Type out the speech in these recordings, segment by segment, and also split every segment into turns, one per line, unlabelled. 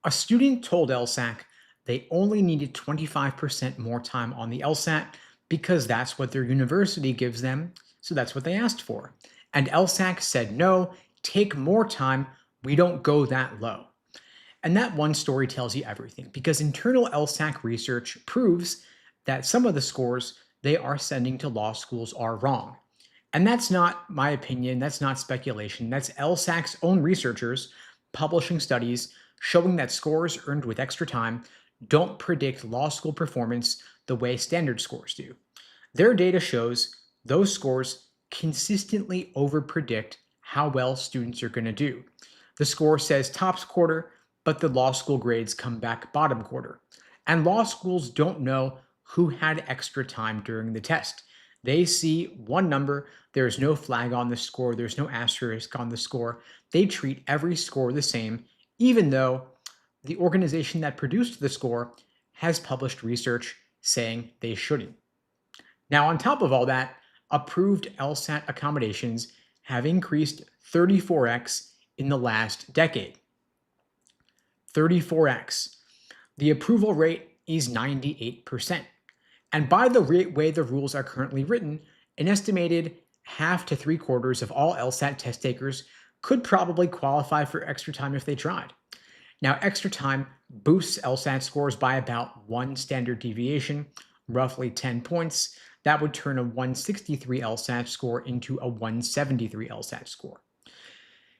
A student told LSAC they only needed 25% more time on the LSAT because that's what their university gives them, so that's what they asked for. And LSAC said, no, take more time, we don't go that low. And that one story tells you everything because internal LSAC research proves that some of the scores they are sending to law schools are wrong. And that's not my opinion, that's not speculation, that's LSAC's own researchers publishing studies showing that scores earned with extra time don't predict law school performance the way standard scores do. Their data shows those scores consistently overpredict how well students are going to do. The score says top quarter, but the law school grades come back bottom quarter. And law schools don't know who had extra time during the test. They see one number, there's no flag on the score, there's no asterisk on the score. They treat every score the same, even though the organization that produced the score has published research saying they shouldn't. Now, on top of all that, approved LSAT accommodations have increased 34x in the last decade. 34x. The approval rate is 98%. And by the way the rules are currently written, an estimated half to three quarters of all LSAT test takers could probably qualify for extra time if they tried. Now, extra time boosts LSAT scores by about one standard deviation, roughly 10 points. That would turn a 163 LSAT score into a 173 LSAT score.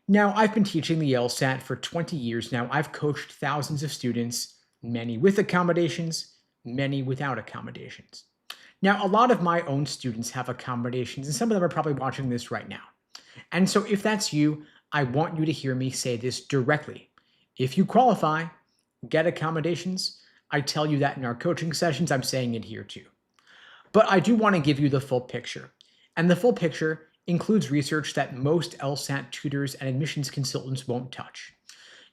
Now, I've been teaching the LSAT for 20 years now. I've coached thousands of students, many with accommodations, many without accommodations. Now, a lot of my own students have accommodations, and some of them are probably watching this right now. And so if that's you, I want you to hear me say this directly. If you qualify, get accommodations. I tell you that in our coaching sessions, I'm saying it here too. But I do want to give you the full picture. And the full picture includes research that most LSAT tutors and admissions consultants won't touch.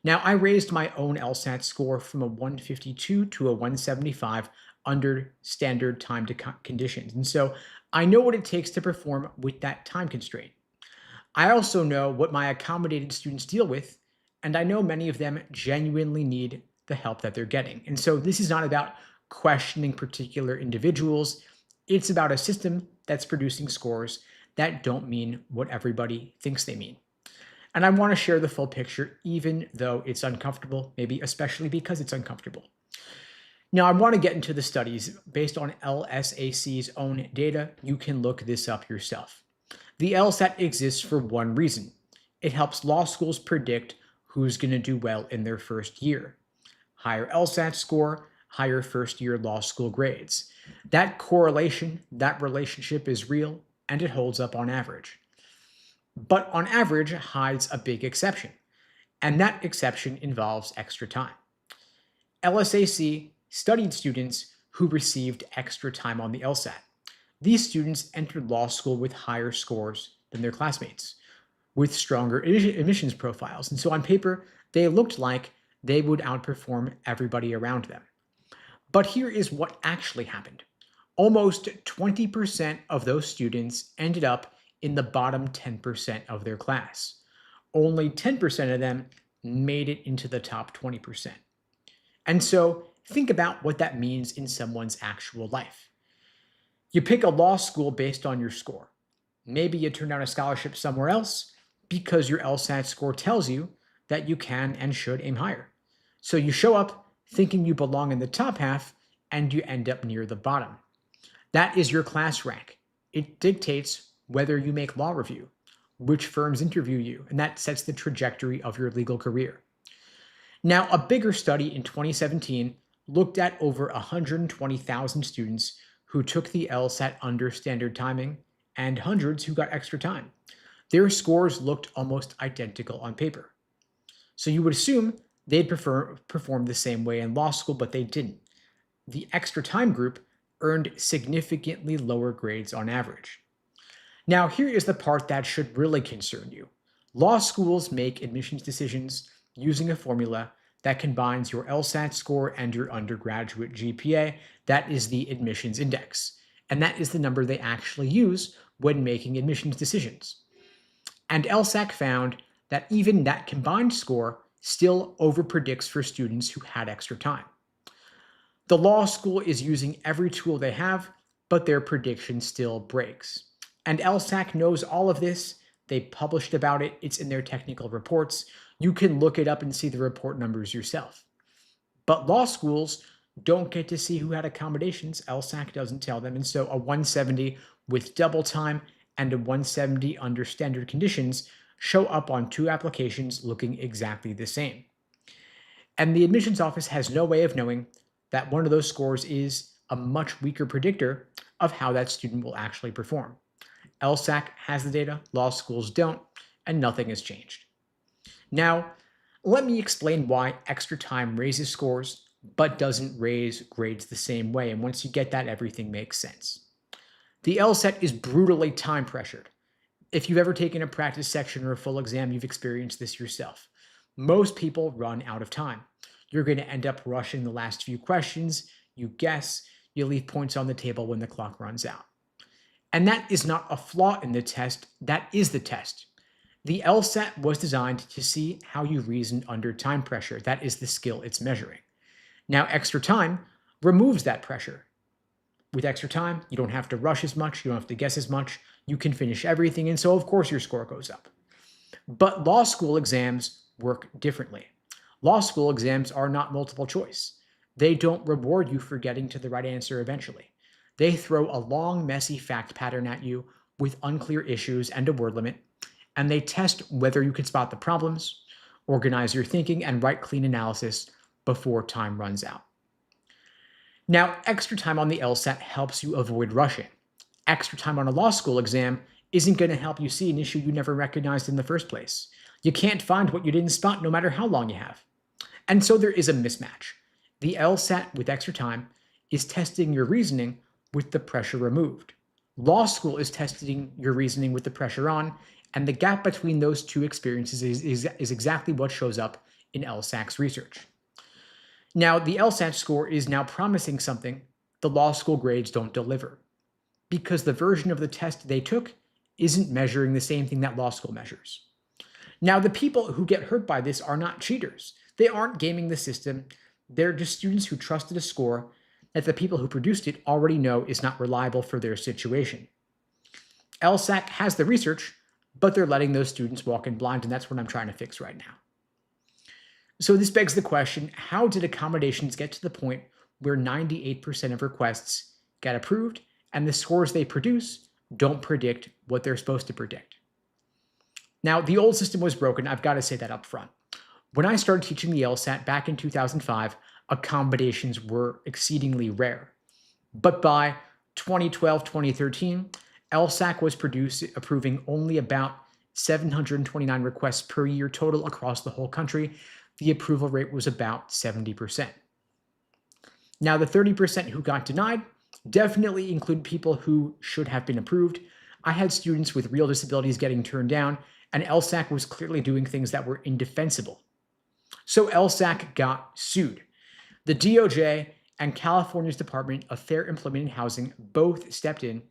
Now, I raised my own LSAT score from a 152 to a 175 under standard time to conditions. And so I know what it takes to perform with that time constraint. I also know what my accommodated students deal with, and I know many of them genuinely need the help that they're getting. And so this is not about questioning particular individuals. It's about a system that's producing scores that don't mean what everybody thinks they mean. And I want to share the full picture, even though it's uncomfortable, maybe especially because it's uncomfortable. Now, I want to get into the studies based on LSAC's own data. You can look this up yourself. The LSAT exists for one reason. It helps law schools predict who's going to do well in their first year. Higher LSAT score, higher first-year law school grades. That correlation, that relationship is real, and it holds up on average. But on average hides a big exception, and that exception involves extra time. LSAC studied students who received extra time on the LSAT. These students entered law school with higher scores than their classmates, with stronger admissions profiles. And so on paper, they looked like they would outperform everybody around them. But here is what actually happened. Almost 20% of those students ended up in the bottom 10% of their class. Only 10% of them made it into the top 20%. And so think about what that means in someone's actual life. You pick a law school based on your score. Maybe you turn down a scholarship somewhere else because your LSAT score tells you that you can and should aim higher. So you show up thinking you belong in the top half and you end up near the bottom. That is your class rank. It dictates whether you make law review, which firms interview you, and that sets the trajectory of your legal career. Now, a bigger study in 2017 looked at over 120,000 students who took the LSAT under standard timing and hundreds who got extra time. Their scores looked almost identical on paper. So you would assume they'd perform the same way in law school, but they didn't. The extra time group earned significantly lower grades on average. Now, here is the part that should really concern you. Law schools make admissions decisions using a formula that combines your LSAT score and your undergraduate GPA. That is the admissions index. And that is the number they actually use when making admissions decisions. And LSAC found that even that combined score still overpredicts for students who had extra time. The law school is using every tool they have, but their prediction still breaks. And LSAC knows all of this. They published about it. It's in their technical reports. You can look it up and see the report numbers yourself. But law schools don't get to see who had accommodations. LSAC doesn't tell them. And so a 170 with double time and a 170 under standard conditions show up on two applications looking exactly the same. And the admissions office has no way of knowing that one of those scores is a much weaker predictor of how that student will actually perform. LSAC has the data, law schools don't, and nothing has changed. Now, let me explain why extra time raises scores but doesn't raise grades the same way. And once you get that, everything makes sense. The LSAT is brutally time pressured. If you've ever taken a practice section or a full exam, you've experienced this yourself. Most people run out of time. You're going to end up rushing the last few questions, you guess, you leave points on the table when the clock runs out. And that is not a flaw in the test, that is the test. The LSAT was designed to see how you reason under time pressure. That is the skill it's measuring. Now, extra time removes that pressure. With extra time, you don't have to rush as much, you don't have to guess as much, you can finish everything, and so of course your score goes up. But law school exams work differently. Law school exams are not multiple choice. They don't reward you for getting to the right answer eventually. They throw a long, messy fact pattern at you with unclear issues and a word limit, and they test whether you can spot the problems, organize your thinking, and write clean analysis before time runs out. Now, extra time on the LSAT helps you avoid rushing. Extra time on a law school exam isn't going to help you see an issue you never recognized in the first place. You can't find what you didn't spot no matter how long you have. And so there is a mismatch. The LSAT with extra time is testing your reasoning with the pressure removed. Law school is testing your reasoning with the pressure on, and the gap between those two experiences is exactly what shows up in LSAC's research. Now, the LSAT score is now promising something the law school grades don't deliver, because the version of the test they took isn't measuring the same thing that law school measures. Now, the people who get hurt by this are not cheaters. They aren't gaming the system. They're just students who trusted a score that the people who produced it already know is not reliable for their situation. LSAC has the research, but they're letting those students walk in blind, and that's what I'm trying to fix right now. So this begs the question, how did accommodations get to the point where 98% of requests get approved and the scores they produce don't predict what they're supposed to predict? Now, the old system was broken. I've got to say that up front. When I started teaching the LSAT back in 2005, accommodations were exceedingly rare. But by 2012, 2013, LSAC was approving only about 729 requests per year total across the whole country. The approval rate was about 70%. Now, the 30% who got denied definitely include people who should have been approved. I had students with real disabilities getting turned down, and LSAC was clearly doing things that were indefensible. So LSAC got sued. The DOJ and California's Department of Fair Employment and Housing both stepped in.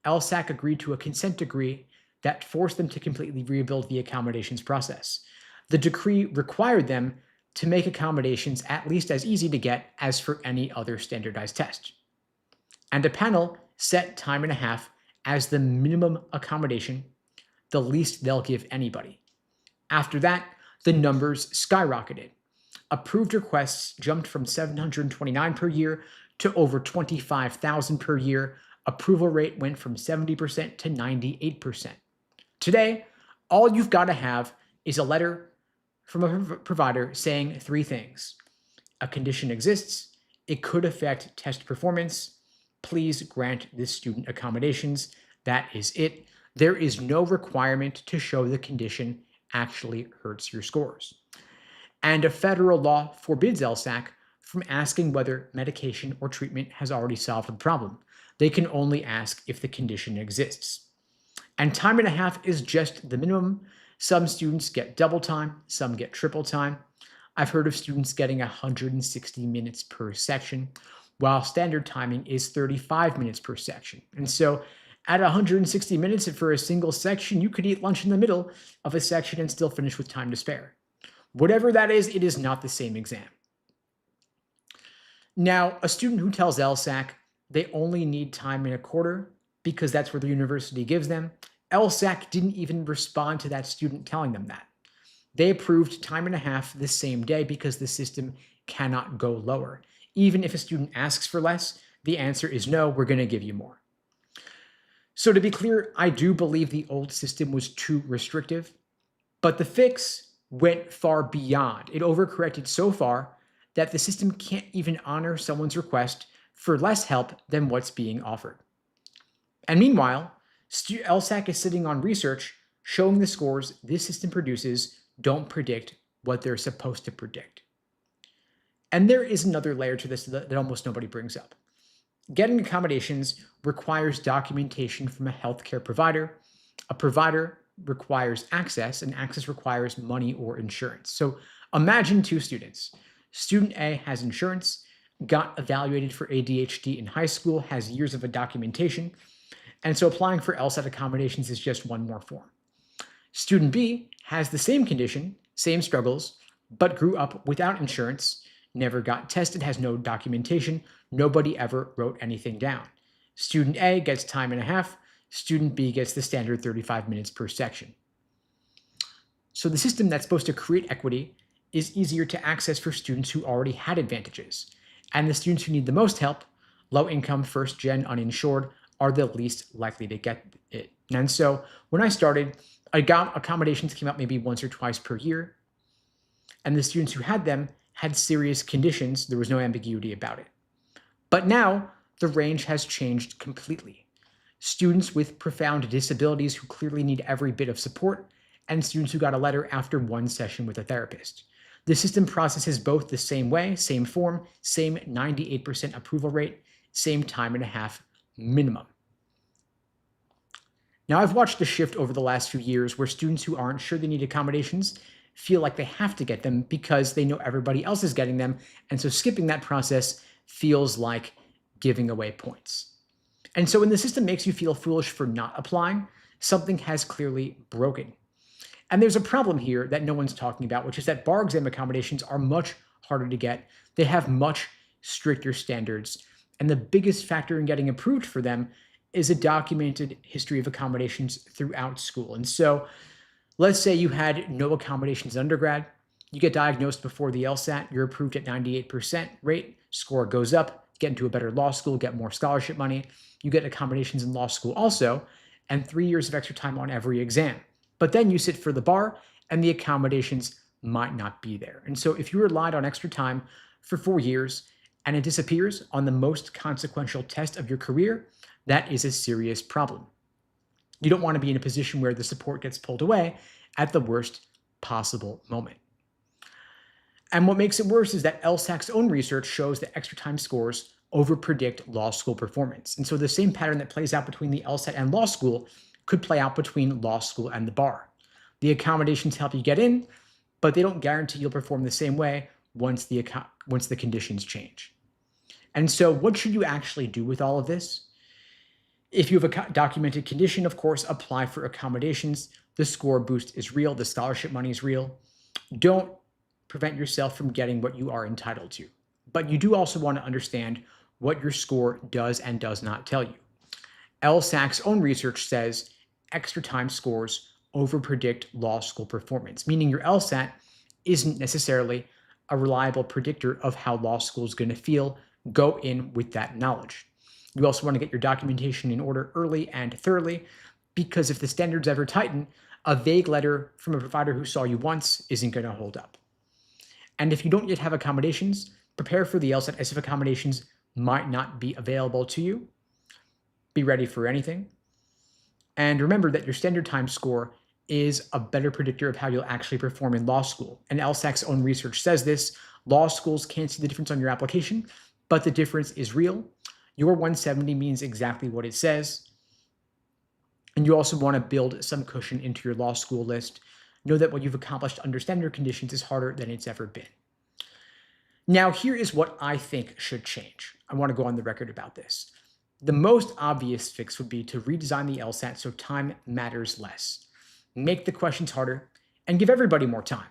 LSAC agreed to a consent decree that forced them to completely rebuild the accommodations process. The decree required them to make accommodations at least as easy to get as for any other standardized test. And a panel set time and a half as the minimum accommodation, the least they'll give anybody. After that, the numbers skyrocketed. Approved requests jumped from 729 per year to over 25,000 per year. Approval rate went from 70% to 98%. Today, all you've got to have is a letter from a provider saying three things. A condition exists. It could affect test performance. Please grant this student accommodations. That is it. There is no requirement to show the condition actually hurts your scores. And a federal law forbids LSAC from asking whether medication or treatment has already solved the problem. They can only ask if the condition exists. And time and a half is just the minimum. Some students get double time, some get triple time. I've heard of students getting 160 minutes per section, while standard timing is 35 minutes per section. And so at 160 minutes for a single section, you could eat lunch in the middle of a section and still finish with time to spare. Whatever that is, it is not the same exam. Now, a student who tells LSAC they only need time and a quarter because that's what the university gives them, LSAC didn't even respond to that student telling them that. They approved time and a half the same day because the system cannot go lower. Even if a student asks for less, the answer is no, we're going to give you more. So to be clear, I do believe the old system was too restrictive, but the fix went far beyond. It overcorrected so far that the system can't even honor someone's request for less help than what's being offered. And meanwhile, LSAC is sitting on research showing the scores this system produces don't predict what they're supposed to predict. And there is another layer to this that almost nobody brings up. Getting accommodations requires documentation from a healthcare provider. A provider requires access, and access requires money or insurance. So imagine two students. Student A has insurance, got evaluated for ADHD in high school, has years of a documentation, and so applying for LSAT accommodations is just one more form. Student B has the same condition, same struggles, but grew up without insurance, never got tested, has no documentation, nobody ever wrote anything down. Student A gets time and a half, student B gets the standard 35 minutes per section. So the system that's supposed to create equity is easier to access for students who already had advantages. And the students who need the most help, low income, first gen, uninsured, are the least likely to get it. And so when I started, accommodations came out maybe once or twice per year. And the students who had them had serious conditions. There was no ambiguity about it. But now the range has changed completely. Students with profound disabilities who clearly need every bit of support, and students who got a letter after one session with a therapist. The system processes both the same way, same form, same 98% approval rate, same time and a half minimum. Now, I've watched the shift over the last few years where students who aren't sure they need accommodations feel like they have to get them because they know everybody else is getting them, and so skipping that process feels like giving away points. And so when the system makes you feel foolish for not applying, something has clearly broken. And there's a problem here that no one's talking about, which is that bar exam accommodations are much harder to get. They have much stricter standards. And the biggest factor in getting approved for them is a documented history of accommodations throughout school. And so let's say you had no accommodations in undergrad, you get diagnosed before the LSAT, you're approved at 98% rate, score goes up, get into a better law school, get more scholarship money, you get accommodations in law school also, and 3 years of extra time on every exam. But then you sit for the bar and the accommodations might not be there. And so if you relied on extra time for 4 years and it disappears on the most consequential test of your career, that is a serious problem. You don't want to be in a position where the support gets pulled away at the worst possible moment. And what makes it worse is that LSAC's own research shows that extra time scores overpredict law school performance. And so the same pattern that plays out between the LSAT and law school could play out between law school and the bar. The accommodations help you get in, but they don't guarantee you'll perform the same way once the conditions change. And so what should you actually do with all of this? If you have a documented condition, of course, apply for accommodations. The score boost is real. The scholarship money is real. Don't prevent yourself from getting what you are entitled to. But you do also want to understand what your score does and does not tell you. LSAC's own research says extra time scores overpredict law school performance, meaning your LSAT isn't necessarily a reliable predictor of how law school is going to feel. Go in with that knowledge. You also want to get your documentation in order early and thoroughly, because if the standards ever tighten, a vague letter from a provider who saw you once isn't going to hold up. And if you don't yet have accommodations, prepare for the LSAT as if accommodations might not be available to you. Be ready for anything. And remember that your standard time score is a better predictor of how you'll actually perform in law school. And LSAC's own research says this. Law schools can't see the difference on your application, but the difference is real. Your 170 means exactly what it says. And you also want to build some cushion into your law school list. Know that what you've accomplished under standard conditions is harder than it's ever been. Now, here is what I think should change. I want to go on the record about this. The most obvious fix would be to redesign the LSAT so time matters less. Make the questions harder and give everybody more time.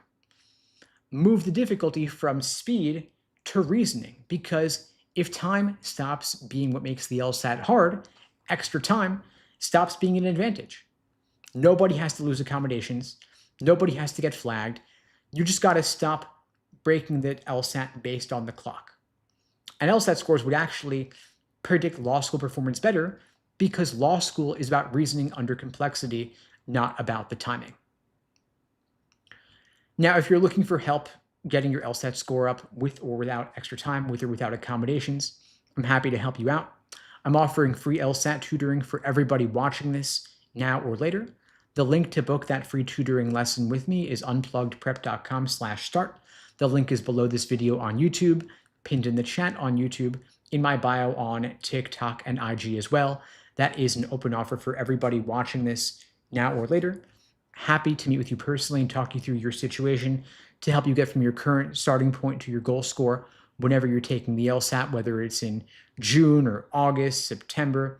move the difficulty from speed to reasoning, because if time stops being what makes the LSAT hard, extra time stops being an advantage. Nobody has to lose accommodations. Nobody has to get flagged. You just got to stop breaking the LSAT based on the clock. And LSAT scores would actually predict law school performance better, because law school is about reasoning under complexity, not about the timing. Now, if you're looking for help getting your LSAT score up with or without extra time, with or without accommodations, I'm happy to help you out. I'm offering free LSAT tutoring for everybody watching this now or later. The link to book that free tutoring lesson with me is unpluggedprep.com/start. The link is below this video on YouTube, pinned in the chat on YouTube, in my bio on TikTok and IG as well. That is an open offer for everybody watching this now or later. Happy to meet with you personally and talk you through your situation to help you get from your current starting point to your goal score whenever you're taking the LSAT, whether it's in June or August, September,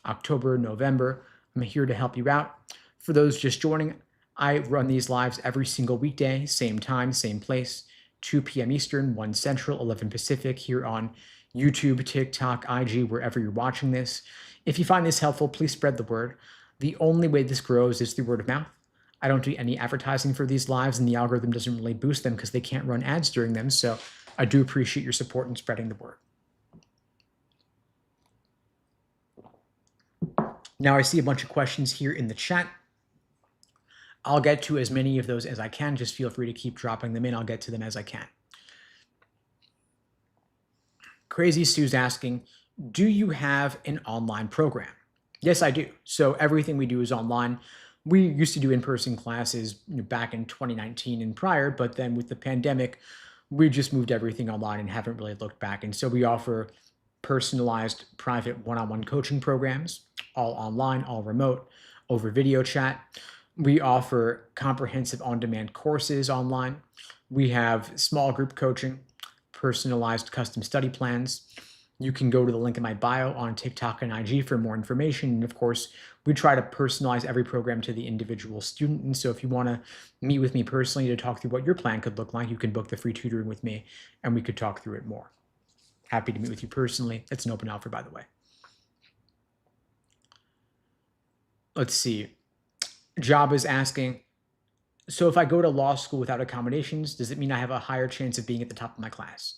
October, November. I'm here to help you out. For those just joining, I run these lives every single weekday, same time, same place, 2 p.m. Eastern, 1 Central, 11 Pacific, here on YouTube, TikTok, IG, wherever you're watching this. If you find this helpful, please spread the word. The only way this grows is through word of mouth. I don't do any advertising for these lives, and the algorithm doesn't really boost them because they can't run ads during them. So I do appreciate your support in spreading the word. Now I see a bunch of questions here in the chat. I'll get to as many of those as I can. Just feel free to keep dropping them in. I'll get to them as I can. Crazy Sue's asking, do you have an online program? Yes, I do. So everything we do is online. We used to do in-person classes back in 2019 and prior, but then with the pandemic, we just moved everything online and haven't really looked back. And so we offer personalized private one-on-one coaching programs, all online, all remote, over video chat. We offer comprehensive on-demand courses online. We have small group coaching, personalized custom study plans. You can go to the link in my bio on TikTok and IG for more information. And of course, we try to personalize every program to the individual student. And so if you want to meet with me personally to talk through what your plan could look like, you can book the free tutoring with me and we could talk through it more. Happy to meet with you personally. It's an open offer, by the way. Let's see. Job is asking, so if I go to law school without accommodations, does it mean I have a higher chance of being at the top of my class?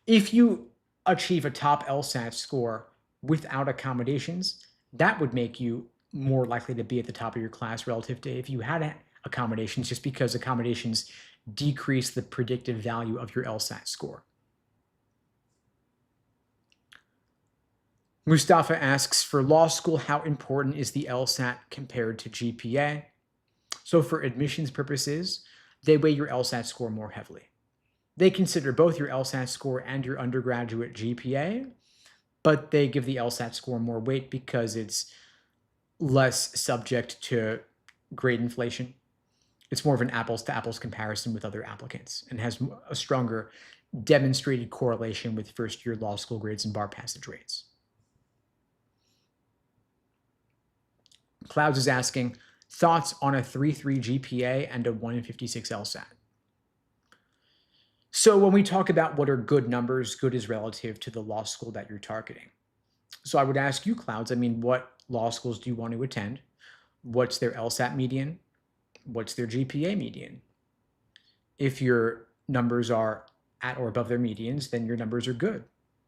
If you achieve a top LSAT score without accommodations, that would make you more likely to be at the top of your class relative to if you had accommodations, just because accommodations decrease the predictive value of your LSAT score. Mustafa asks, for law school, how important is the LSAT compared to GPA? So for admissions purposes, they weigh your LSAT score more heavily. They consider both your LSAT score and your undergraduate GPA, but they give the LSAT score more weight because it's less subject to grade inflation. It's more of an apples to apples comparison with other applicants and has a stronger demonstrated correlation with first-year law school grades and bar passage rates. Clouds is asking, thoughts on a 3.3 GPA and a 1 in 56 LSAT? So when we talk about what are good numbers, good is relative to the law school that you're targeting. So I would ask you, Clouds, what law schools do you want to attend? What's their LSAT median? What's their GPA median? If your numbers are at or above their medians, then your numbers are good.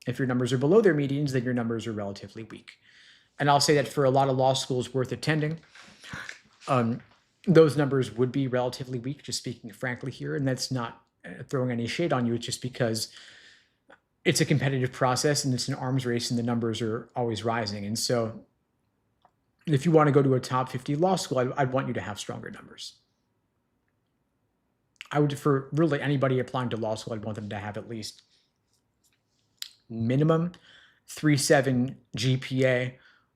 If your numbers are below their medians, then your numbers are relatively weak. And I'll say that for a lot of law schools worth attending, those numbers would be relatively weak, just speaking frankly here. And that's not throwing any shade on you. It's just because it's a competitive process and it's an arms race and the numbers are always rising. And so if you want to go to a top 50 law school, I'd want you to have stronger numbers. I would, for really anybody applying to law school, I'd want them to have at least minimum 3.7 GPA,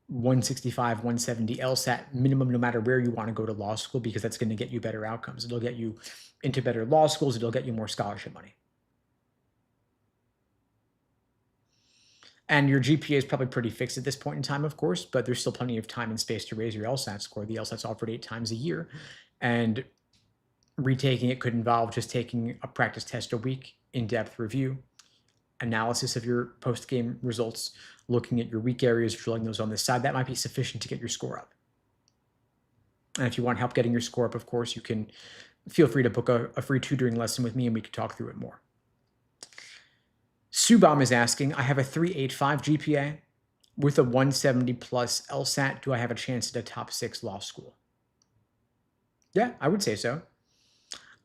165, 170 LSAT minimum, no matter where you want to go to law school, because that's going to get you better outcomes. It'll get you into better law schools. It'll get you more scholarship money. And your GPA is probably pretty fixed at this point in time, of course, but there's still plenty of time and space to raise your LSAT score. The LSAT's offered 8 times a year. And Retaking it could involve just taking a practice test a week, in-depth review, analysis of your post-game results, looking at your weak areas, drilling those on the side. That might be sufficient to get your score up. And if you want help getting your score up, of course, you can feel free to book a free tutoring lesson with me and we can talk through it more. Subam is asking, I have a 3.85 GPA with a 170 plus LSAT. Do I have a chance at a top 6 law school? Yeah, I would say so.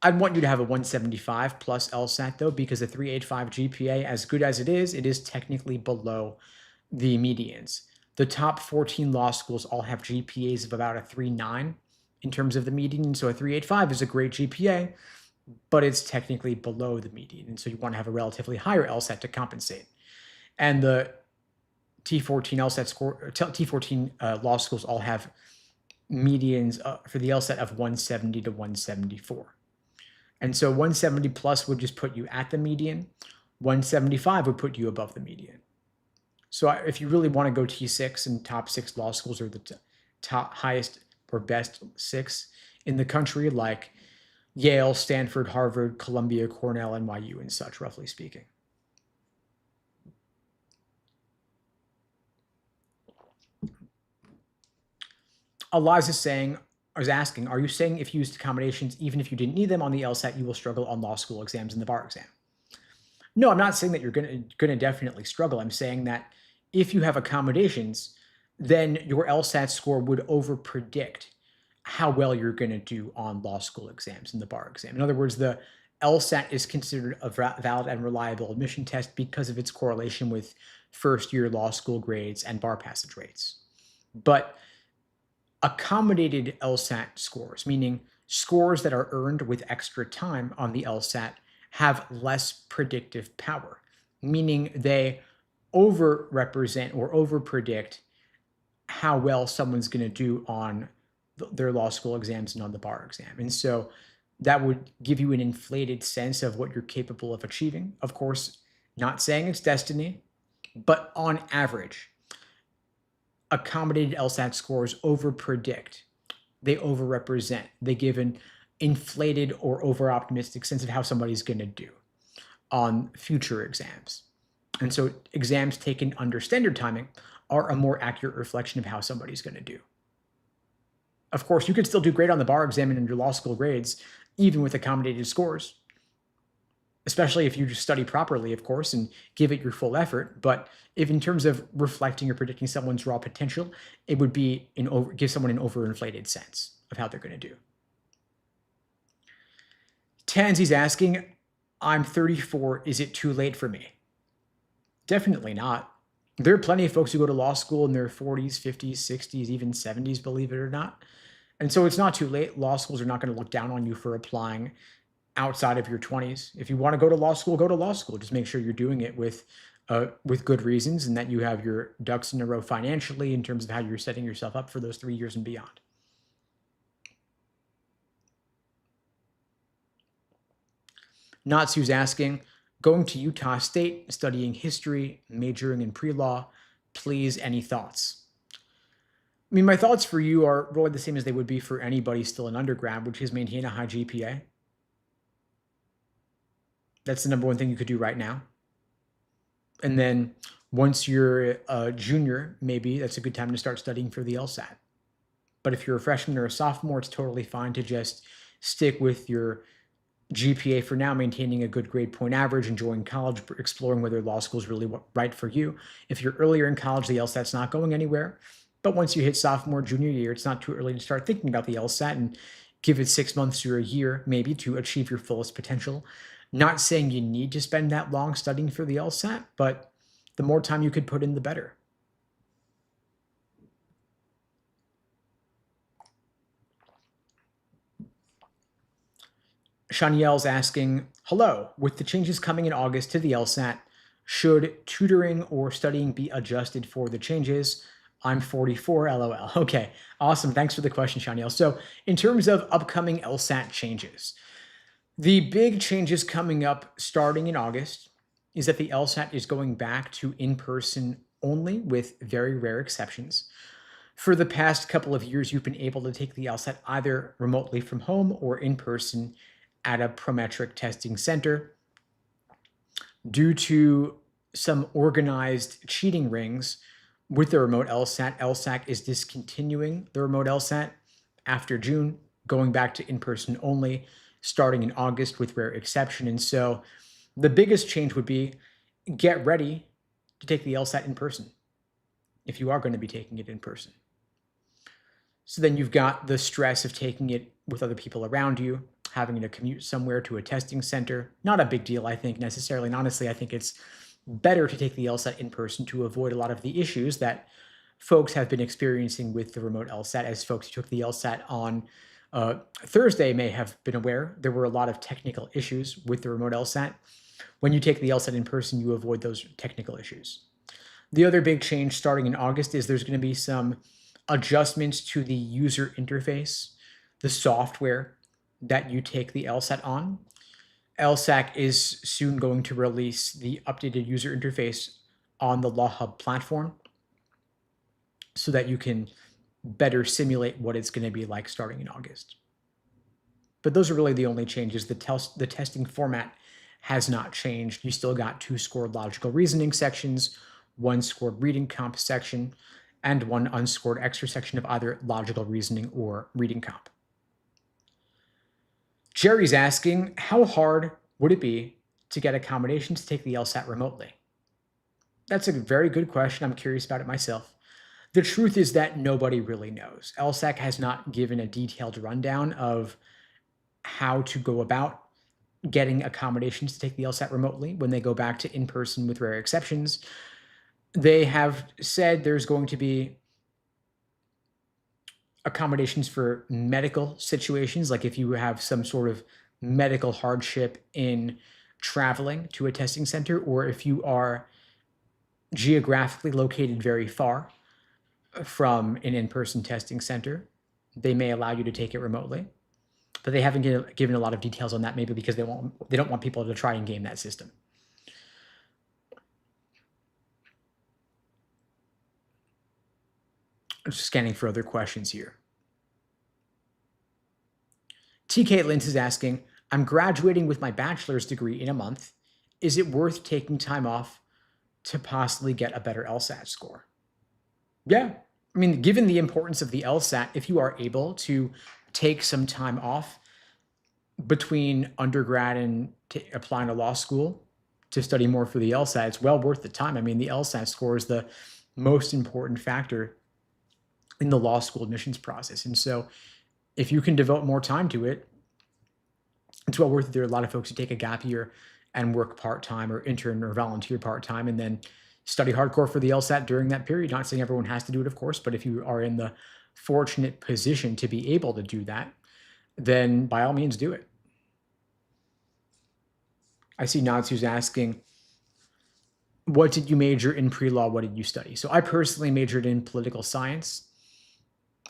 I'd want you to have a 175 plus LSAT though, because a 3.85 GPA, as good as it is technically below the medians. The top 14 law schools all have GPAs of about a 3.9 in terms of the median. So a 3.85 is a great GPA, but it's technically below the median. And so you want to have a relatively higher LSAT to compensate. And the T14 LSAT score, T14 law schools all have medians for the LSAT of 170 to 174. And so 170 plus would just put you at the median. 175 would put you above the median. So if you really want to go T6 and top 6 law schools are the top highest or best 6 in the country, like Yale, Stanford, Harvard, Columbia, Cornell, NYU, and such, roughly speaking. Eliza is asking, are you saying if you used accommodations, even if you didn't need them on the LSAT, you will struggle on law school exams and the bar exam? No, I'm not saying that you're going to definitely struggle. I'm saying that if you have accommodations, then your LSAT score would overpredict how well you're going to do on law school exams and the bar exam. In other words, the LSAT is considered a valid and reliable admission test because of its correlation with first-year law school grades and bar passage rates. But accommodated LSAT scores, meaning scores that are earned with extra time on the LSAT, have less predictive power, meaning they overrepresent or overpredict how well someone's going to do on their law school exams and on the bar exam. And so that would give you an inflated sense of what you're capable of achieving. Of course, not saying it's destiny, but on average, accommodated LSAT scores overpredict. They overrepresent. They give an inflated or over-optimistic sense of how somebody's going to do on future exams. And so exams taken under standard timing are a more accurate reflection of how somebody's going to do. Of course, you could still do great on the bar exam and in your law school grades, even with accommodated scores, especially if you just study properly, of course, and give it your full effort. But if in terms of reflecting or predicting someone's raw potential, it would be give someone an overinflated sense of how they're going to do. Tansy's asking, I'm 34. Is it too late for me? Definitely not. There are plenty of folks who go to law school in their 40s, 50s, 60s, even 70s, believe it or not. And so it's not too late. Law schools are not going to look down on you for applying outside of your 20s. If you want to go to law school, go to law school. Just make sure you're doing it with good reasons and that you have your ducks in a row financially in terms of how you're setting yourself up for those 3 years and beyond. Natsu's asking, going to Utah State, studying history, majoring in pre-law, please, any thoughts? I mean, my thoughts for you are really the same as they would be for anybody still in undergrad, which is maintain a high GPA. That's the number one thing you could do right now. And then once you're a junior, maybe that's a good time to start studying for the LSAT. But if you're a freshman or a sophomore, it's totally fine to just stick with your GPA for now, maintaining a good grade point average, enjoying college, exploring whether law school is really right for you. If you're earlier in college, the LSAT's not going anywhere. But once you hit sophomore, junior year, it's not too early to start thinking about the LSAT and give it 6 months or a year maybe to achieve your fullest potential. Not saying you need to spend that long studying for the LSAT, but the more time you could put in, the better. Shanielle's asking, hello, with the changes coming in August to the LSAT, should tutoring or studying be adjusted for the changes? I'm 44, LOL. Okay, awesome. Thanks for the question, Shanielle. So in terms of upcoming LSAT changes, the big changes coming up starting in August is that the LSAT is going back to in-person only with very rare exceptions. For the past couple of years, you've been able to take the LSAT either remotely from home or in person at a Prometric testing center. Due to some organized cheating rings with the remote LSAT, LSAC is discontinuing the remote LSAT after June, going back to in-person only, starting in August with rare exception. And so the biggest change would be get ready to take the LSAT in person if you are going to be taking it in person. So then you've got the stress of taking it with other people around you, having to commute somewhere to a testing center. Not a big deal, I think, necessarily. And honestly, I think it's better to take the LSAT in person to avoid a lot of the issues that folks have been experiencing with the remote LSAT. As folks who took the LSAT on Thursday may have been aware, there were a lot of technical issues with the remote LSAT. When you take the LSAT in person, you avoid those technical issues. The other big change starting in August is there's going to be some adjustments to the user interface, the software that you take the LSAT on. LSAC is soon going to release the updated user interface on the Law Hub platform so that you can better simulate what it's going to be like starting in August. But those are really the only changes. The testing format has not changed. You still got 2 scored logical reasoning sections, 1 scored reading comp section, and 1 unscored extra section of either logical reasoning or reading comp. Jerry's asking, how hard would it be to get accommodations to take the LSAT remotely? That's a very good question. I'm curious about it myself. The truth is that nobody really knows. LSAC has not given a detailed rundown of how to go about getting accommodations to take the LSAT remotely when they go back to in-person with rare exceptions. They have said there's going to be accommodations for medical situations, like if you have some sort of medical hardship in traveling to a testing center, or if you are geographically located very far from an in-person testing center, they may allow you to take it remotely. But they haven't given a lot of details on that, maybe because they don't want people to try and game that system. I'm just scanning for other questions here. TK Lintz is asking, I'm graduating with my bachelor's degree in a month. Is it worth taking time off to possibly get a better LSAT score? Yeah. I mean, given the importance of the LSAT, if you are able to take some time off between undergrad and applying to law school to study more for the LSAT, it's well worth the time. I mean, the LSAT score is the most important factor in the law school admissions process. And so if you can devote more time to it, it's well worth it. There are a lot of folks who take a gap year and work part-time or intern or volunteer part-time and then study hardcore for the LSAT during that period. Not saying everyone has to do it, of course, but if you are in the fortunate position to be able to do that, then by all means do it. I see Nods who's asking, what did you major in pre-law? What did you study? So I personally majored in political science,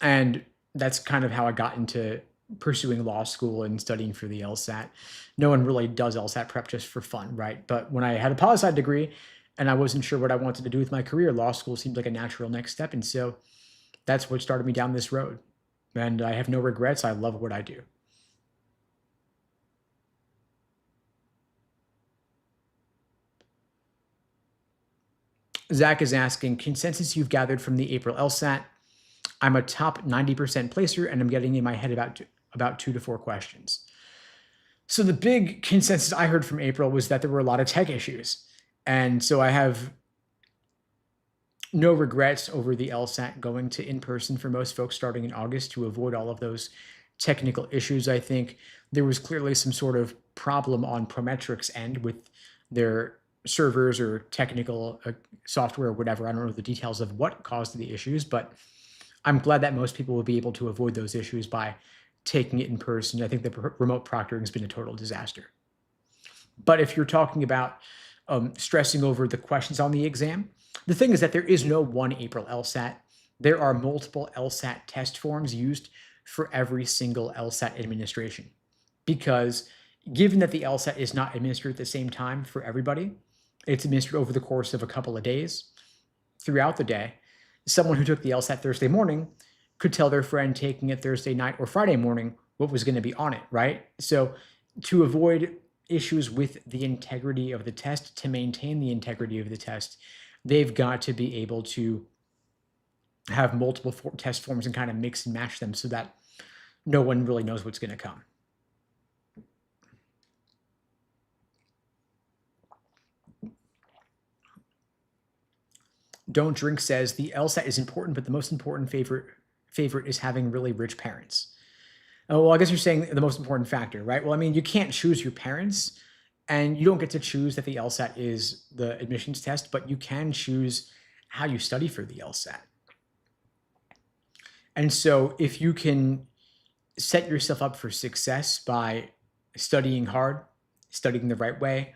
and that's kind of how I got into pursuing law school and studying for the LSAT. No one really does LSAT prep just for fun, right? But when I had a poli-sci degree and I wasn't sure what I wanted to do with my career, law school seemed like a natural next step. And so that's what started me down this road. And I have no regrets. I love what I do. Zach is asking, consensus you've gathered from the April LSAT. I'm a top 90% placer, and I'm getting in my head about 2 to 4 questions. So the big consensus I heard from April was that there were a lot of tech issues. And so I have no regrets over the LSAT going to in-person for most folks starting in August to avoid all of those technical issues. I think there was clearly some sort of problem on Prometric's end with their servers or technical software or whatever. I don't know the details of what caused the issues, but I'm glad that most people will be able to avoid those issues by taking it in person. I think the remote proctoring has been a total disaster. But if you're talking about stressing over the questions on the exam, the thing is that there is no one April LSAT. There are multiple LSAT test forms used for every single LSAT administration. Because given that the LSAT is not administered at the same time for everybody, it's administered over the course of a couple of days throughout the day. Someone who took the LSAT Thursday morning could tell their friend taking it Thursday night or Friday morning what was going to be on it, right? So to avoid issues with the integrity of the test, to maintain the integrity of the test, they've got to be able to have multiple test forms and kind of mix and match them so that no one really knows what's going to come. Don't Drink says the LSAT is important, but the most important favorite is having really rich parents. Oh, well, I guess you're saying the most important factor, right? Well, I mean, you can't choose your parents, and you don't get to choose that the LSAT is the admissions test, but you can choose how you study for the LSAT. And so if you can set yourself up for success by studying hard, studying the right way,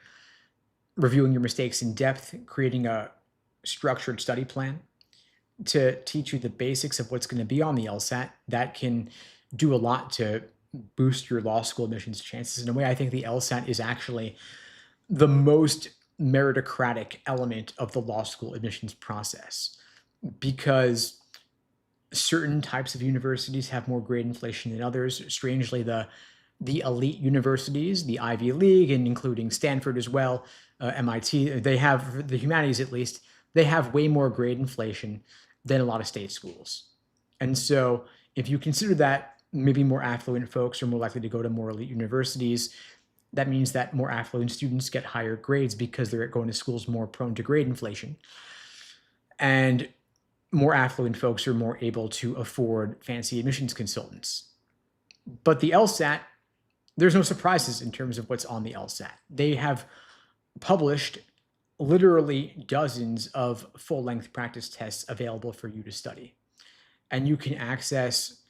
reviewing your mistakes in depth, creating a structured study plan to teach you the basics of what's going to be on the LSAT, that can do a lot to boost your law school admissions chances. In a way, I think the LSAT is actually the most meritocratic element of the law school admissions process, because certain types of universities have more grade inflation than others. Strangely, the elite universities, the Ivy League, and including Stanford as well, MIT, they have, the humanities at least, they have way more grade inflation than a lot of state schools. And so if you consider that maybe more affluent folks are more likely to go to more elite universities, that means that more affluent students get higher grades because they're going to schools more prone to grade inflation. And more affluent folks are more able to afford fancy admissions consultants. But the LSAT, there's no surprises in terms of what's on the LSAT. They have published literally dozens of full-length practice tests available for you to study. And you can access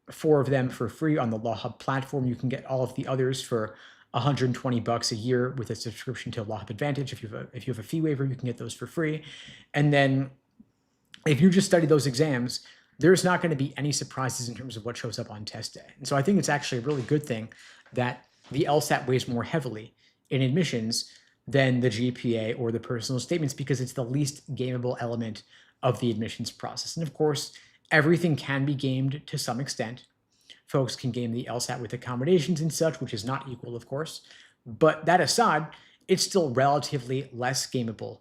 4 of them for free on the Law Hub platform. You can get all of the others for $120 a year with a subscription to Law Hub Advantage. If you have a fee waiver, you can get those for free. And then if you just study those exams, there's not going to be any surprises in terms of what shows up on test day. And so I think it's actually a really good thing that the LSAT weighs more heavily in admissions than the GPA or the personal statements, because it's the least gameable element of the admissions process. And of course, everything can be gamed to some extent. Folks can game the LSAT with accommodations and such, which is not equal, of course. But that aside, it's still relatively less gameable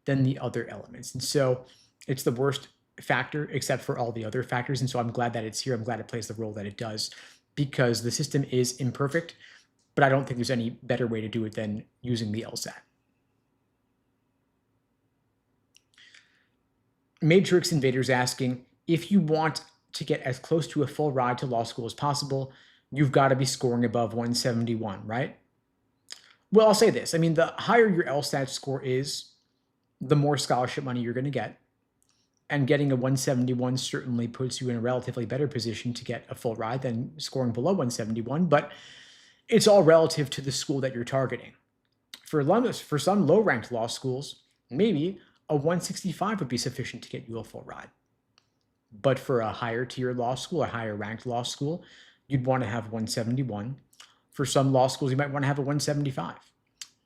than the other elements. And so it's the worst factor except for all the other factors. And so I'm glad that it's here. I'm glad it plays the role that it does, because the system is imperfect, but I don't think there's any better way to do it than using the LSAT. Matrix Invader's asking, if you want to get as close to a full ride to law school as possible, you've got to be scoring above 171, right? Well, I'll say this. I mean, the higher your LSAT score is, the more scholarship money you're going to get. And getting a 171 certainly puts you in a relatively better position to get a full ride than scoring below 171, but it's all relative to the school that you're targeting. For some low-ranked law schools, maybe a 165 would be sufficient to get you a full ride. But for a higher tier law school, a higher ranked law school, you'd want to have 171. For some law schools, you might want to have a 175.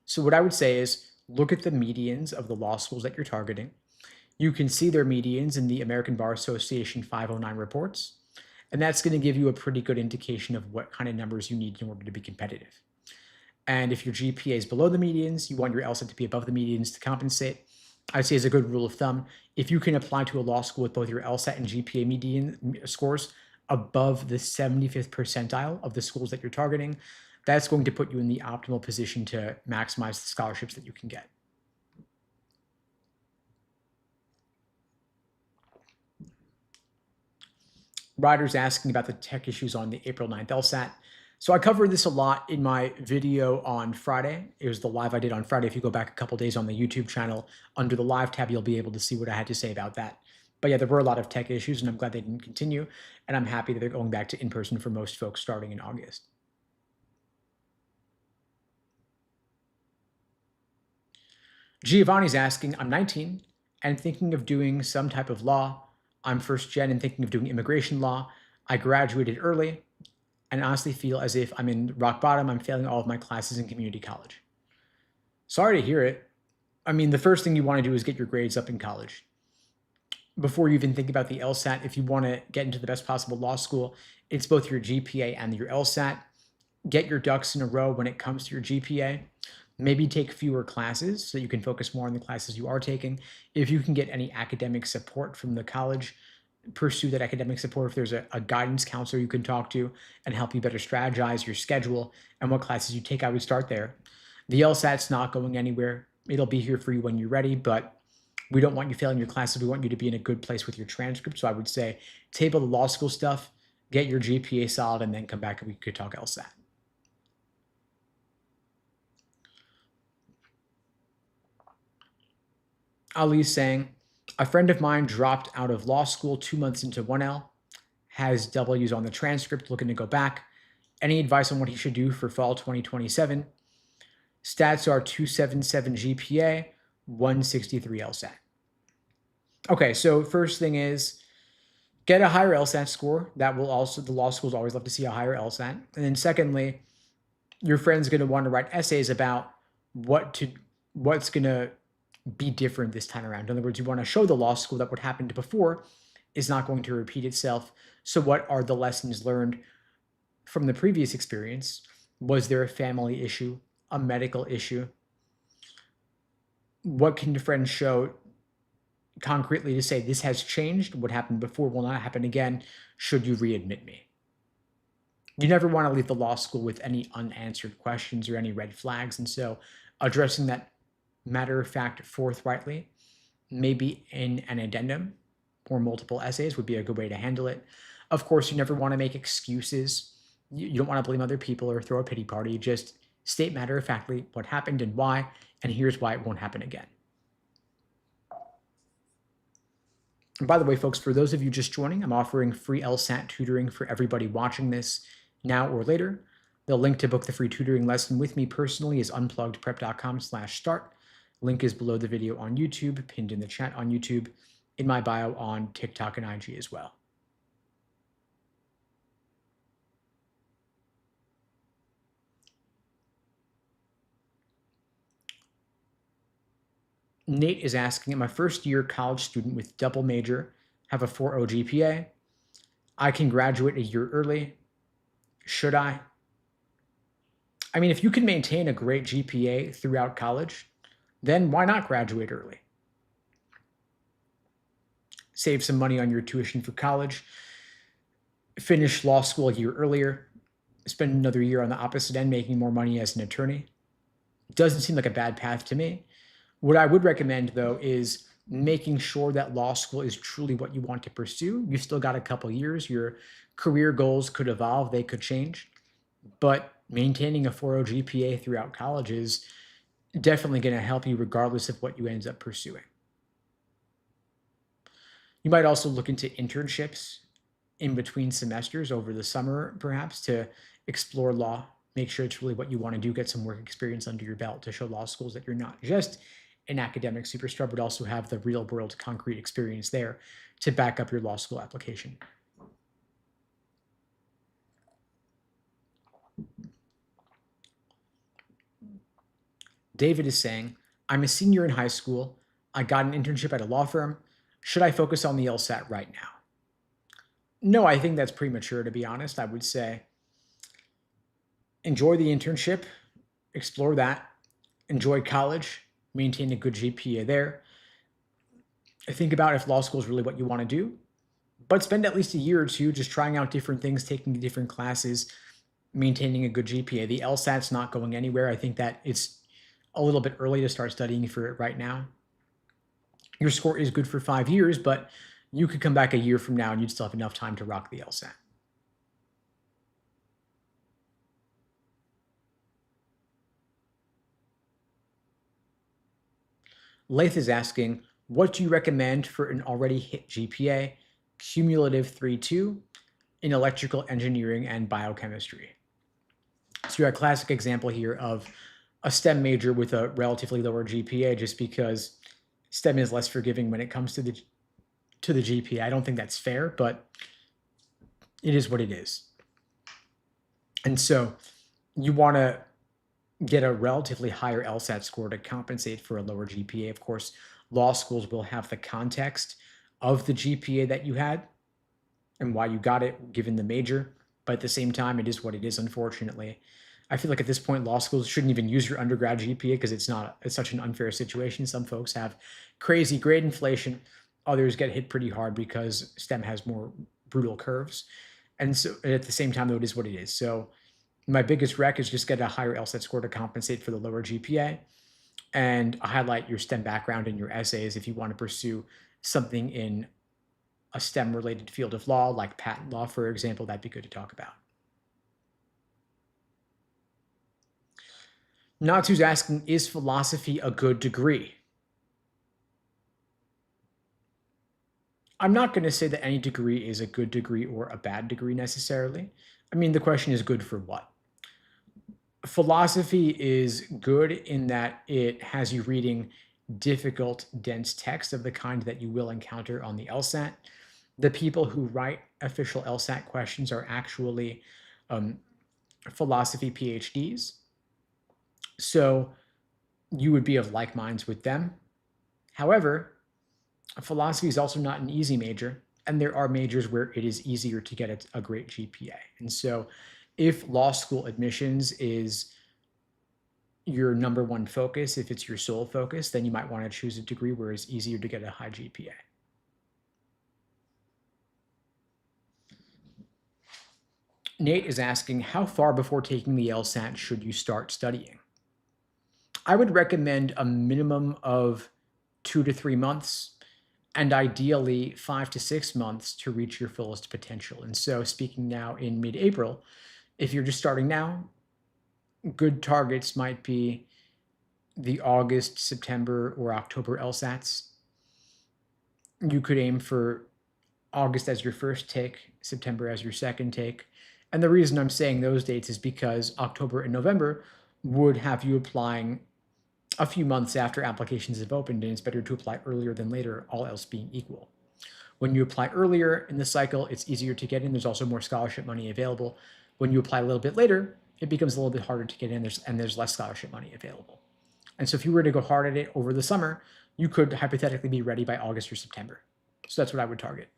So what I would say is look at the medians of the law schools that you're targeting. You can see their medians in the American Bar Association 509 reports, and that's going to give you a pretty good indication of what kind of numbers you need in order to be competitive. And if your GPA is below the medians, you want your LSAT to be above the medians to compensate. I'd say as a good rule of thumb, if you can apply to a law school with both your LSAT and GPA median scores above the 75th percentile of the schools that you're targeting, that's going to put you in the optimal position to maximize the scholarships that you can get. Ryder's asking about the tech issues on the April 9th LSAT. So I covered this a lot in my video on Friday. It was the live I did on Friday. If you go back a couple days on the YouTube channel, under the live tab, you'll be able to see what I had to say about that. But yeah, there were a lot of tech issues, and I'm glad they didn't continue. And I'm happy that they're going back to in-person for most folks starting in August. Giovanni's asking, I'm 19 and thinking of doing some type of law. I'm first gen and thinking of doing immigration law. I graduated early and honestly feel as if I'm in rock bottom. I'm failing all of my classes in community college. Sorry to hear it. I mean, the first thing you want to do is get your grades up in college. before you even think about the LSAT, if you want to get into the best possible law school, it's both your GPA and your LSAT. Get your ducks in a row when it comes to your GPA. Maybe take fewer classes so you can focus more on the classes you are taking. If you can get any academic support from the college, pursue that academic support. If there's a guidance counselor you can talk to and help you better strategize your schedule and what classes you take, I would start there. The LSAT's not going anywhere. It'll be here for you when you're ready, but we don't want you failing your classes. We want you to be in a good place with your transcript. So I would say table the law school stuff, get your GPA solid, and then come back and we could talk LSAT. Ali's saying, a friend of mine dropped out of law school 2 months into 1L, has W's on the transcript, looking to go back. Any advice on what he should do for fall 2027? Stats are 277 GPA, 163 LSAT. Okay, so first thing is get a higher LSAT score. That will also, the law schools always love to see a higher LSAT. And then secondly, your friend's going to want to write essays about what's going to be different this time around. In other words, you want to show the law school that what happened before is not going to repeat itself. So what are the lessons learned from the previous experience? Was there a family issue, a medical issue? What can your friend show concretely to say this has changed? What happened before will not happen again should you readmit me. You never want to leave the law school with any unanswered questions or any red flags. And so addressing that matter of fact forthrightly, maybe in an addendum or multiple essays would be a good way to handle it. Of course, you never want to make excuses. You don't want to blame other people or throw a pity party. Just state matter of factly what happened and why, and here's why it won't happen again. And by the way, folks, for those of you just joining, I'm offering free LSAT tutoring for everybody watching this now or later. The link to book the free tutoring lesson with me personally is unpluggedprep.com/start. Link is below the video on YouTube, pinned in the chat on YouTube, in my bio on TikTok and IG as well. Nate is asking, I'm a first-year college student with double major, have a 4.0 GPA. I can graduate a year early. Should I? I mean, if you can maintain a great GPA throughout college, then why not graduate early? Save some money on your tuition for college, finish law school a year earlier, spend another year on the opposite end making more money as an attorney. Doesn't seem like a bad path to me. What I would recommend, though, is making sure that law school is truly what you want to pursue. You've still got a couple years. Your career goals could evolve. They could change. But maintaining a 4.0 GPA throughout college is definitely going to help you regardless of what you end up pursuing. You might also look into internships in between semesters over the summer, perhaps, to explore law. Make sure it's really what you want to do. Get some work experience under your belt to show law schools that you're not just an academic superstar, but also have the real world concrete experience there to back up your law school application. David is saying, I'm a senior in high school. I got an internship at a law firm. Should I focus on the LSAT right now? No, I think that's premature, to be honest. I would say enjoy the internship, explore that, enjoy college, maintain a good GPA there. Think about if law school is really what you want to do, but spend at least a year or two just trying out different things, taking different classes, maintaining a good GPA. The LSAT's not going anywhere. I think that it's a little bit early to start studying for it right now. Your score is good for 5 years, but you could come back a year from now and you'd still have enough time to rock the LSAT. Lath is asking, what do you recommend for an already hit GPA, cumulative 3.2, in electrical engineering and biochemistry? So you're a classic example here of a STEM major with a relatively lower GPA just because STEM is less forgiving when it comes to the GPA. I don't think that's fair, but it is what it is. And so you want to get a relatively higher LSAT score to compensate for a lower GPA. Of course, law schools will have the context of the GPA that you had and why you got it given the major. But at the same time, it is what it is, unfortunately. I feel like at this point, law schools shouldn't even use your undergrad GPA because it's such an unfair situation. Some folks have crazy grade inflation. Others get hit pretty hard because STEM has more brutal curves. And so at the same time, though, it is what it is. So my biggest rec is just get a higher LSAT score to compensate for the lower GPA and highlight your STEM background in your essays if you want to pursue something in a STEM related field of law, like patent law, for example. That'd be good to talk about. Natsu's asking, is philosophy a good degree? I'm not going to say that any degree is a good degree or a bad degree necessarily. I mean, the question is good for what? Philosophy is good in that it has you reading difficult, dense text of the kind that you will encounter on the LSAT. The people who write official LSAT questions are actually philosophy PhDs. So you would be of like minds with them. However, philosophy is also not an easy major, and there are majors where it is easier to get a great GPA. And so if law school admissions is your number one focus, if it's your sole focus, then you might want to choose a degree where it's easier to get a high GPA. Nate is asking, how far before taking the LSAT should you start studying? I would recommend a minimum of 2 to 3 months and ideally 5 to 6 months to reach your fullest potential. And so speaking now in mid-April, if you're just starting now, good targets might be the August, September, or October LSATs. You could aim for August as your first take, September as your second take. And the reason I'm saying those dates is because October and November would have you applying a few months after applications have opened, and it's better to apply earlier than later, all else being equal. When you apply earlier in the cycle, it's easier to get in. There's also more scholarship money available. When you apply a little bit later, it becomes a little bit harder to get in, and there's less scholarship money available. And so if you were to go hard at it over the summer, you could hypothetically be ready by August or September. So that's what I would target.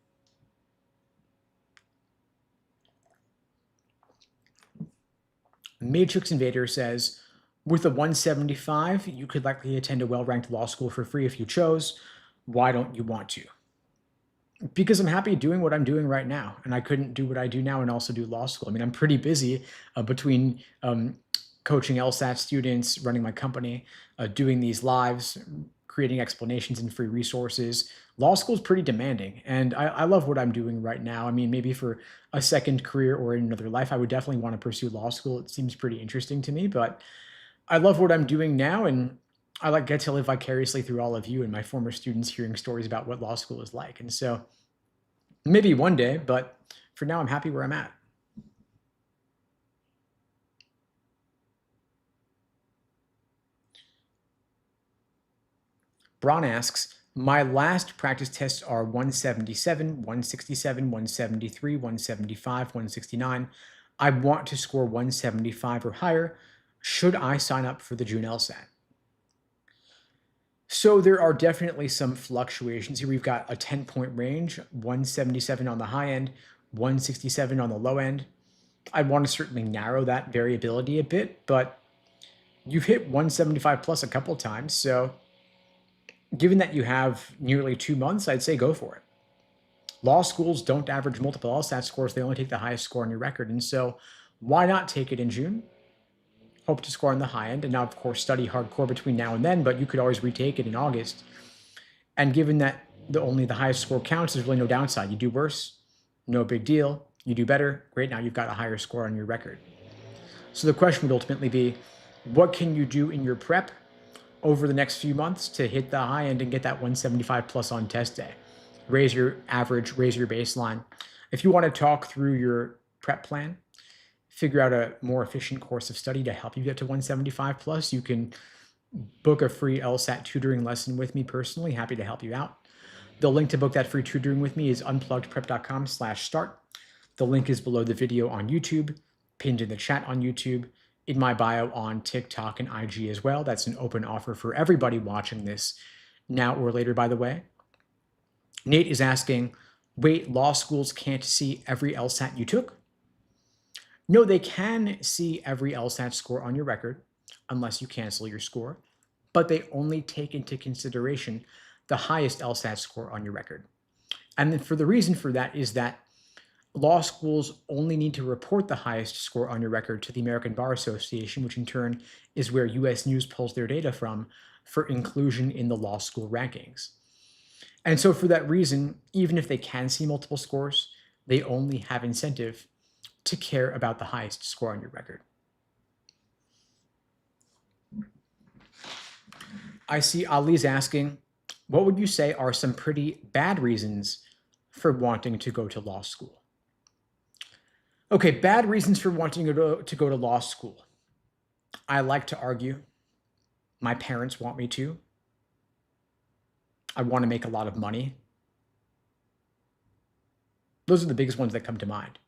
Matrix Invader says, with a 175, you could likely attend a well-ranked law school for free if you chose. Why don't you want to? Because I'm happy doing what I'm doing right now, and I couldn't do what I do now and also do law school. I mean, I'm pretty busy between coaching LSAT students, running my company, doing these lives, creating explanations and free resources. Law school is pretty demanding, and I love what I'm doing right now. I mean, maybe for a second career or in another life, I would definitely want to pursue law school. It seems pretty interesting to me, but I love what I'm doing now, and I get to live vicariously through all of you and my former students hearing stories about what law school is like. And so maybe one day, but for now, I'm happy where I'm at. Braun asks, my last practice tests are 177, 167, 173, 175, 169. I want to score 175 or higher. Should I sign up for the June LSAT? So there are definitely some fluctuations here. We've got a 10-point range, 177 on the high end, 167 on the low end. I want to certainly narrow that variability a bit, but you've hit 175 plus a couple of times. So given that you have nearly 2 months, I'd say go for it. Law schools don't average multiple LSAT scores. They only take the highest score on your record. And so why not take it in June? Hope to score on the high end. And now, of course, study hardcore between now and then, but you could always retake it in August. And given that only the highest score counts, there's really no downside. You do worse, no big deal. You do better, great, now you've got a higher score on your record. So the question would ultimately be, what can you do in your prep over the next few months to hit the high end and get that 175 plus on test day? Raise your average, raise your baseline. If you want to talk through your prep plan, figure out a more efficient course of study to help you get to 175 plus, you can book a free LSAT tutoring lesson with me personally. Happy to help you out. The link to book that free tutoring with me is unpluggedprep.com/start. The link is below the video on YouTube, pinned in the chat on YouTube, in my bio on TikTok and IG as well. That's an open offer for everybody watching this now or later, by the way. Nate is asking, wait, law schools can't see every LSAT you took? No, they can see every LSAT score on your record, unless you cancel your score, but they only take into consideration the highest LSAT score on your record. And then for the reason for that is that law schools only need to report the highest score on your record to the American Bar Association, which in turn is where US News pulls their data from for inclusion in the law school rankings. And so for that reason, even if they can see multiple scores, they only have incentive to care about the highest score on your record. I see Ali's asking, what would you say are some pretty bad reasons for wanting to go to law school? Okay, bad reasons for wanting to go to law school. I like to argue. My parents want me to. I want to make a lot of money. Those are the biggest ones that come to mind.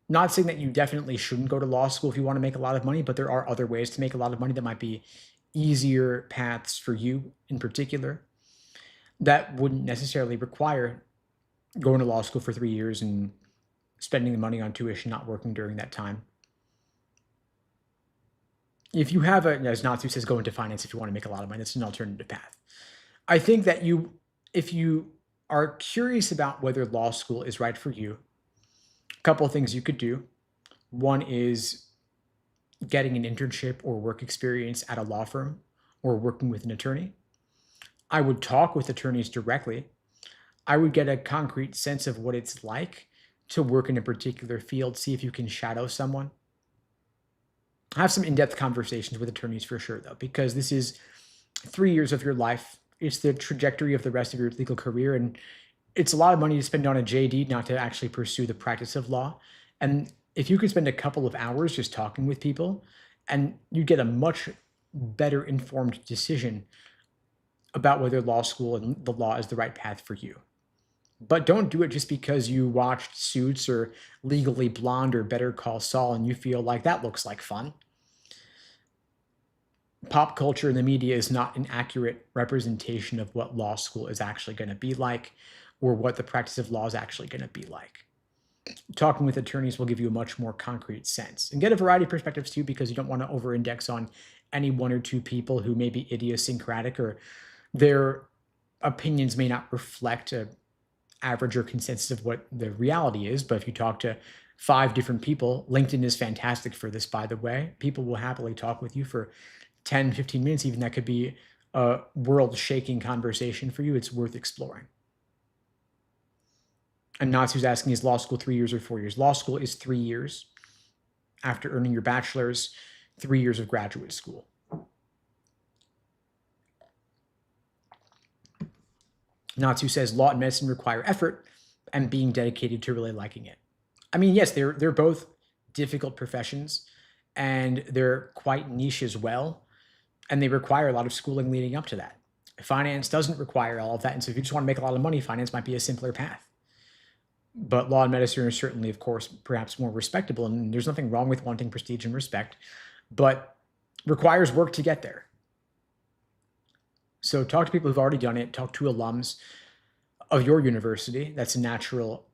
Not saying that you definitely shouldn't go to law school if you want to make a lot of money, but there are other ways to make a lot of money that might be easier paths for you in particular that wouldn't necessarily require going to law school for 3 years and spending the money on tuition, not working during that time. If you have as Natsu says, go into finance if you want to make a lot of money, that's an alternative path. I think that if you are curious about whether law school is right for you, a couple of things you could do. One is getting an internship or work experience at a law firm or working with an attorney. I would talk with attorneys directly. I would get a concrete sense of what it's like to work in a particular field, see if you can shadow someone. Have some in-depth conversations with attorneys for sure, though, because this is 3 years of your life. It's the trajectory of the rest of your legal career, and it's a lot of money to spend on a JD, not to actually pursue the practice of law. And if you could spend a couple of hours just talking with people, and you get a much better informed decision about whether law school and the law is the right path for you. But don't do it just because you watched Suits or Legally Blonde or Better Call Saul and you feel like that looks like fun. Pop culture and the media is not an accurate representation of what law school is actually going to be like or what the practice of law is actually going to be like. Talking with attorneys will give you a much more concrete sense and get a variety of perspectives too, because you don't want to over-index on any one or two people who may be idiosyncratic or their opinions may not reflect a average or consensus of what the reality is. But if you talk to 5 different people, LinkedIn is fantastic for this, by the way. People will happily talk with you for 10, 15 minutes. Even that could be a world-shaking conversation for you. It's worth exploring. And Natsu's asking, is law school 3 years or 4 years? Law school is 3 years. After earning your bachelor's, 3 years of graduate school. Natsu says law and medicine require effort and being dedicated to really liking it. I mean, yes, they're both difficult professions and they're quite niche as well. And they require a lot of schooling leading up to that. Finance doesn't require all of that. And so if you just want to make a lot of money, finance might be a simpler path. But law and medicine are certainly, of course, perhaps more respectable. And there's nothing wrong with wanting prestige and respect, but requires work to get there. So talk to people who've already done it. Talk to alums of your university. That's a natural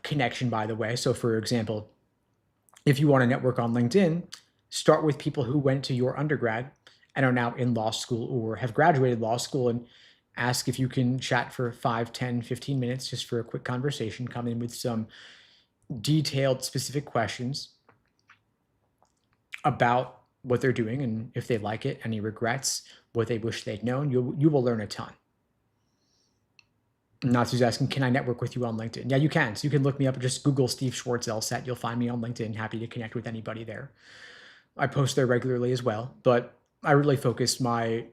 connection, by the way. So for example, if you want to network on LinkedIn, start with people who went to your undergrad and are now in law school or have graduated law school and ask if you can chat for 5, 10, 15 minutes just for a quick conversation. Come in with some detailed, specific questions about what they're doing and if they like it, any regrets, what they wish they'd known. You will learn a ton. Natsu's asking, can I network with you on LinkedIn? Yeah, you can. So you can look me up. Just Google Steve Schwartz LSAT. You'll find me on LinkedIn. Happy to connect with anybody there. I post there regularly as well, but I really focus the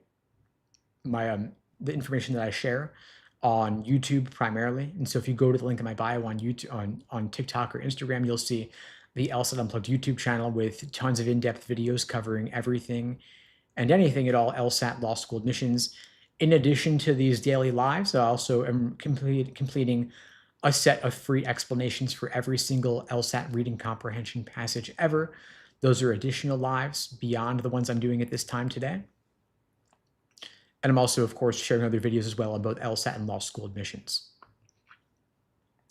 information that I share on YouTube primarily. And so if you go to the link in my bio on YouTube, on TikTok or Instagram, you'll see the LSAT Unplugged YouTube channel with tons of in-depth videos covering everything and anything at all LSAT law school admissions. In addition to these daily lives, I also am completing a set of free explanations for every single LSAT reading comprehension passage ever. Those are additional lives beyond the ones I'm doing at this time today. And I'm also, of course, sharing other videos as well on both LSAT and law school admissions.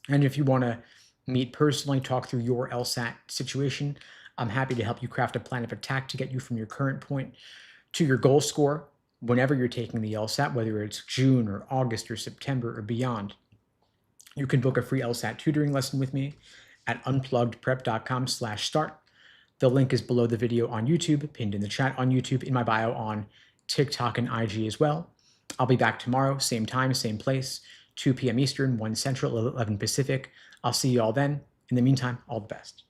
And if you want to meet personally, talk through your LSAT situation, I'm happy to help you craft a plan of attack to get you from your current point to your goal score whenever you're taking the LSAT, whether it's June or August or September or beyond. You can book a free LSAT tutoring lesson with me at unpluggedprep.com/start. The link is below the video on YouTube, pinned in the chat on YouTube, in my bio on TikTok and IG as well. I'll be back tomorrow, same time, same place, 2 p.m. Eastern, 1 Central, 11 Pacific. I'll see you all then. In the meantime, all the best.